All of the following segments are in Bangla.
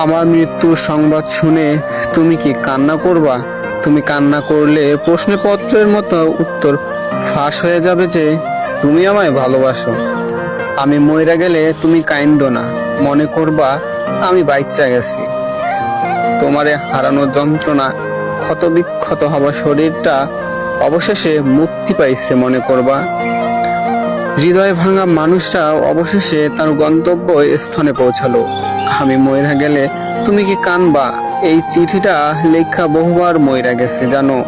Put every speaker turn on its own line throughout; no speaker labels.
আমার মৃত্যুর সংবাদ শুনে তুমি কি কান্না করবা? তুমি কান্না করলে প্রশ্নপত্রের মতো উত্তর ফাঁস হয়ে যাবে যে তুমি আমায় ভালোবাসো। আমি মইরা গেলে তুমি কাইন্দো না, মনে করবা আমি বাইচ্চা গেছি। তোমারে হারানোর যন্ত্রণা, ক্ষত বিক্ষত হওয়া শরীরটা অবশেষে মুক্তি পাইছে মনে করবা। হৃদয় ভাঙা মানুষটা অবশেষে তার গন্তব্য স্থানে পৌঁছালো। আমি মইরা গেলে তুমি কি কানবা? এই চিঠিটা লেখা বহুবার মইরা গেছে জানো।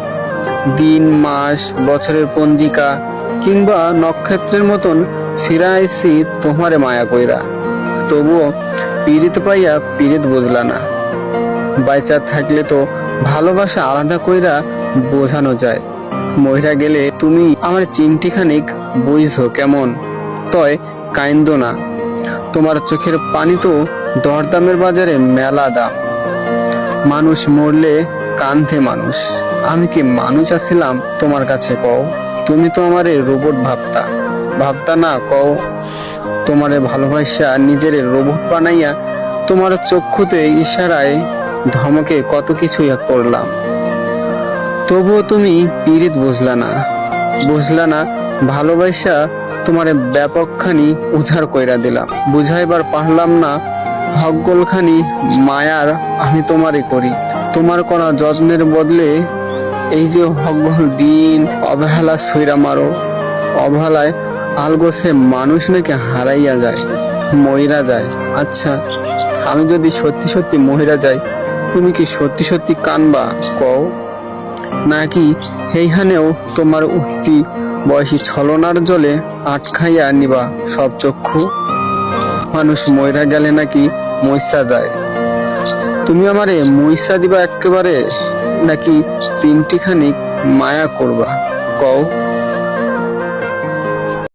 দিন, মাস, বছরের পঞ্জিকা কিংবা নক্ষত্রের মতন ফিরা আইছি তোমারে মায়া কইরা। তবুও পীড়িত পাইয়া পীড়িত বুঝলা না। বাইচা থাকলে তো ভালোবাসা আলাদা কইরা বোঝানো যায়। মইরা গেলে তুমি আমার চিমটি খানিক বুঝছো কেমন। তয় কাইন্দো না, তোমার চোখের পানি তো দরদামের বাজারে মেলা দাম। মানুষ মরলে কান্ধে মানুষ। আমি কি মানুষ আছিলাম তোমার কাছে কও? তুমি তো আমারে রোবট ভাবতা না কও? তোমারে ভালোবাসা নিজের রোবট বানাইয়া তোমার চক্ষুতে ইশারায় ধমকে কত কিছুই করলাম। তবুও তুমি পীড়িত বুঝলা না ভালোবাসা তোমারে ব্যাপকখানি উজাড় কইরা দিলাম। বুঝাইবার পারলাম না হকগোলখানি মায়ার আমি তোমারে করি। তোমার করা যত্নের বদলে এই যে হকগোল দিন অবহেলা ছুঁইরা মারো। অবহেলায় আলগোছে মানুষ নাকি হারাইয়া যায়, মইরা যায়। আচ্ছা, আমি যদি সত্যি সত্যি মহিরা যাই, তুমি কি সত্যি সত্যি কানবা কও? নাকি সেইখানেও তোমার উঠতি বয়সী ছলনার জলে আটকাইয়া নিবা সব চক্ষু? মানুষ মইরা গেলে নাকি মইসা যায়। তুমি আমারে মইসা দিবা একেবারে, নাকি চিমটি খানিক মায়া করবা কও?